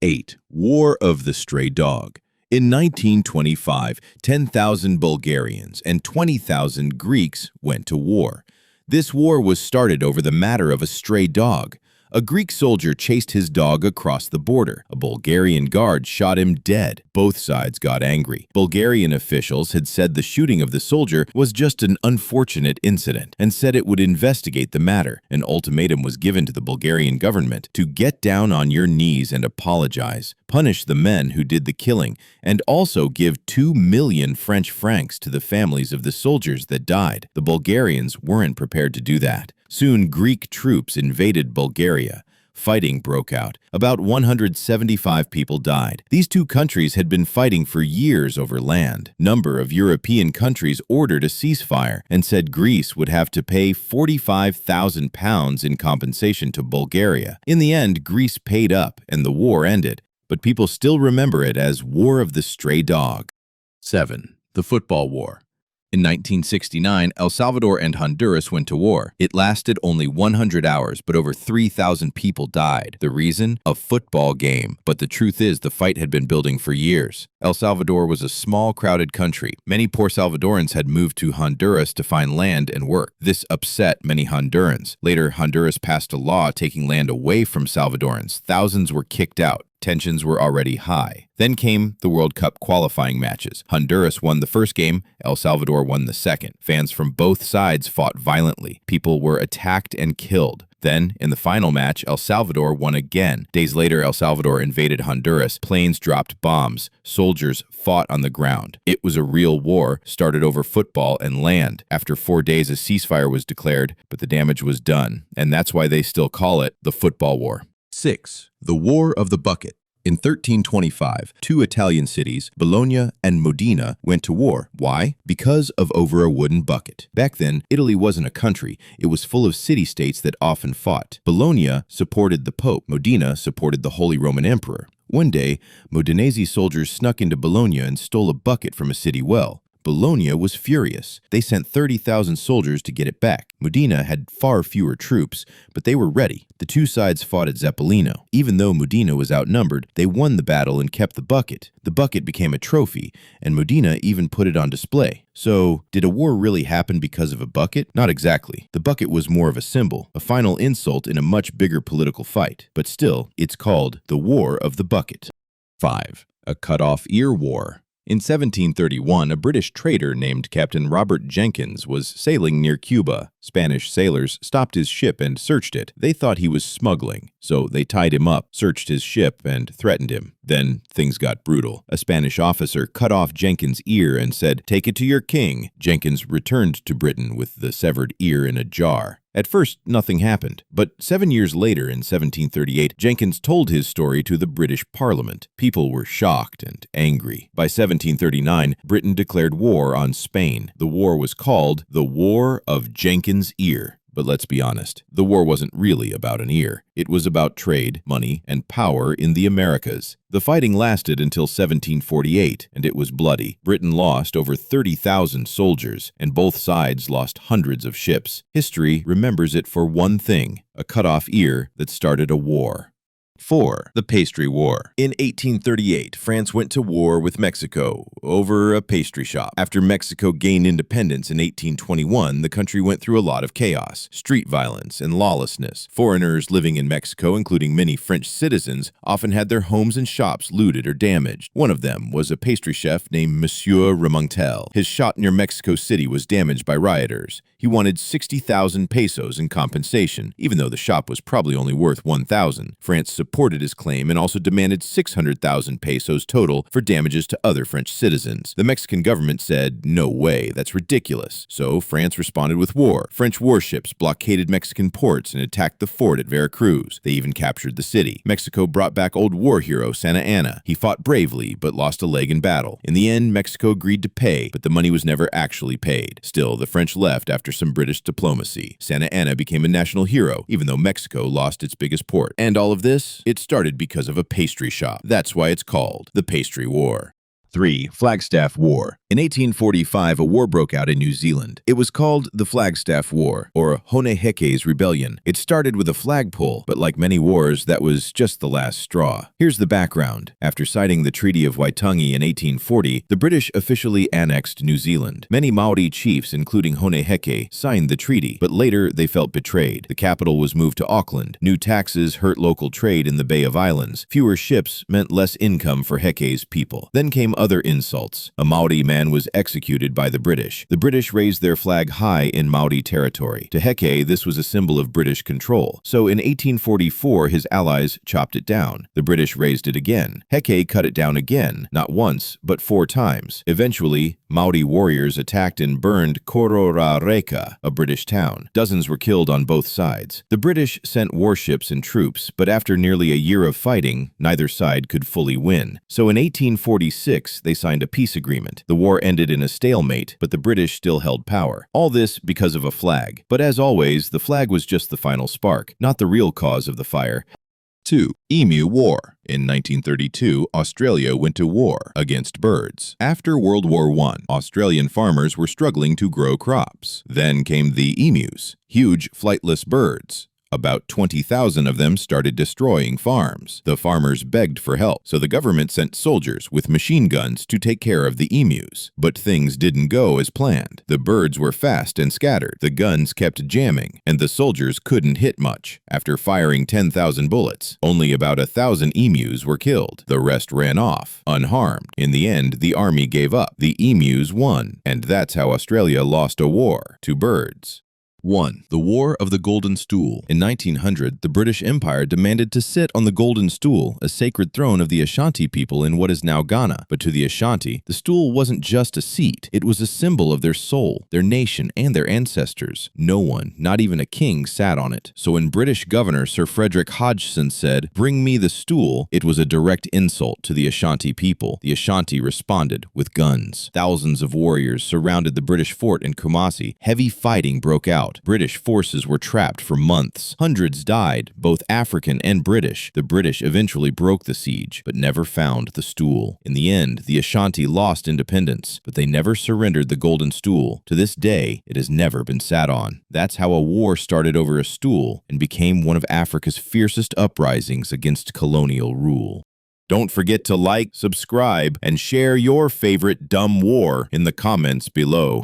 8. War of the Stray Dog. In 1925, 10,000 Bulgarians and 20,000 Greeks went to war. This war was started over the matter of a stray dog. A Greek soldier chased his dog across the border. A Bulgarian guard shot him dead. Both sides got angry. Bulgarian officials had said the shooting of the soldier was just an unfortunate incident and said it would investigate the matter. An ultimatum was given to the Bulgarian government to get down on your knees and apologize, punish the men who did the killing, and also give 2 million French francs to the families of the soldiers that died. The Bulgarians weren't prepared to do that. Soon, Greek troops invaded Bulgaria. Fighting broke out. About 175 people died. These two countries had been fighting for years over land. Number of European countries ordered a ceasefire and said Greece would have to pay £45,000 in compensation to Bulgaria. In the end, Greece paid up and the war ended, but people still remember it as War of the Stray Dog. 7. The Football War. In 1969, El Salvador and Honduras went to war. It lasted only 100 hours, but over 3,000 people died. The reason? A football game. But the truth is, the fight had been building for years. El Salvador was a small, crowded country. Many poor Salvadorans had moved to Honduras to find land and work. This upset many Hondurans. Later, Honduras passed a law taking land away from Salvadorans. Thousands were kicked out. Tensions were already high. Then came the World Cup qualifying matches. Honduras won the first game, El Salvador won the second. Fans from both sides fought violently. People were attacked and killed. Then, in the final match, El Salvador won again. Days later, El Salvador invaded Honduras. Planes dropped bombs. Soldiers fought on the ground. It was a real war, started over football and land. After 4 days, a ceasefire was declared, but the damage was done. And that's why they still call it the Football War. 6. The War of the Bucket. In 1325, 2 Italian cities, Bologna and Modena, went to war. Why? Because of over a wooden bucket. Back then, Italy wasn't a country. It was full of city-states that often fought. Bologna supported the Pope. Modena supported the Holy Roman Emperor. One day, Modenese soldiers snuck into Bologna and stole a bucket from a city well. Bologna was furious. They sent 30,000 soldiers to get it back. Modena had far fewer troops, but they were ready. The two sides fought at Zeppelino. Even though Modena was outnumbered, they won the battle and kept the bucket. The bucket became a trophy, and Modena even put it on display. So, did a war really happen because of a bucket? Not exactly. The bucket was more of a symbol, a final insult in a much bigger political fight. But still, it's called the War of the Bucket. 5. A Cut-Off Ear War. In 1731, a British trader named Captain Robert Jenkins was sailing near Cuba. Spanish sailors stopped his ship and searched it. They thought he was smuggling, so they tied him up, searched his ship, and threatened him. Then things got brutal. A Spanish officer cut off Jenkins' ear and said, "Take it to your king." Jenkins returned to Britain with the severed ear in a jar. At first, nothing happened, but 7 years later, in 1738, Jenkins told his story to the British Parliament. People were shocked and angry. By 1739, Britain declared war on Spain. The war was called the War of Jenkins' Ear. But let's be honest, the war wasn't really about an ear. It was about trade, money, and power in the Americas. The fighting lasted until 1748, and it was bloody. Britain lost over 30,000 soldiers, and both sides lost hundreds of ships. History remembers it for one thing: a cut-off ear that started a war. 4. The Pastry War. In 1838, France went to war with Mexico over a pastry shop. After Mexico gained independence in 1821, the country went through a lot of chaos, street violence, and lawlessness. Foreigners living in Mexico, including many French citizens, often had their homes and shops looted or damaged. One of them was a pastry chef named Monsieur Remontel. His shop near Mexico City was damaged by rioters. He wanted 60,000 pesos in compensation, even though the shop was probably only worth 1,000. France supported his claim and also demanded 600,000 pesos total for damages to other French citizens. The Mexican government said, "No way, that's ridiculous." So France responded with war. French warships blockaded Mexican ports and attacked the fort at Veracruz. They even captured the city. Mexico brought back old war hero Santa Anna. He fought bravely, but lost a leg in battle. In the end, Mexico agreed to pay, but the money was never actually paid. Still, the French left after some British diplomacy. Santa Anna became a national hero, even though Mexico lost its biggest port. And all of this? It started because of a pastry shop. That's why it's called the Pastry War. 3. Flagstaff War. In 1845, a war broke out in New Zealand. It was called the Flagstaff War, or Honeheke's Rebellion. It started with a flagpole, but like many wars, that was just the last straw. Here's the background. After signing the Treaty of Waitangi in 1840, the British officially annexed New Zealand. Many Maori chiefs, including Honeheke, signed the treaty, but later they felt betrayed. The capital was moved to Auckland. New taxes hurt local trade in the Bay of Islands. Fewer ships meant less income for Heke's people. Then came other insults. A Maori man was executed by the British. The British raised their flag high in Maori territory. To Heke, this was a symbol of British control. So in 1844, his allies chopped it down. The British raised it again. Heke cut it down again, not once, but 4 times. Eventually, Maori warriors attacked and burned Kororareka, a British town. Dozens were killed on both sides. The British sent warships and troops, but after nearly a year of fighting, neither side could fully win. So in 1846, they signed a peace agreement. The war ended in a stalemate, but the British still held power. All this because of a flag. But as always, the flag was just the final spark, not the real cause of the fire. 2. Emu War. In 1932, Australia went to war against birds. After World War I, Australian farmers were struggling to grow crops. Then came the emus, huge flightless birds. About 20,000 of them started destroying farms. The farmers begged for help, so the government sent soldiers with machine guns to take care of the emus. But things didn't go as planned. The birds were fast and scattered. The guns kept jamming, and the soldiers couldn't hit much. After firing 10,000 bullets, only about 1,000 emus were killed. The rest ran off, unharmed. In the end, the army gave up. The emus won, and that's how Australia lost a war to birds. 1. The War of the Golden Stool. In 1900, the British Empire demanded to sit on the Golden Stool, a sacred throne of the Ashanti people in what is now Ghana. But to the Ashanti, the stool wasn't just a seat. It was a symbol of their soul, their nation, and their ancestors. No one, not even a king, sat on it. So when British Governor Sir Frederick Hodgson said, "Bring me the stool," it was a direct insult to the Ashanti people. The Ashanti responded with guns. Thousands of warriors surrounded the British fort in Kumasi. Heavy fighting broke out. British forces were trapped for months. Hundreds died, both African and British. The British eventually broke the siege, but never found the stool. In the end, the Ashanti lost independence, but they never surrendered the Golden Stool. To this day, it has never been sat on. That's how a war started over a stool and became one of Africa's fiercest uprisings against colonial rule. Don't forget to like, subscribe, and share your favorite dumb war in the comments below.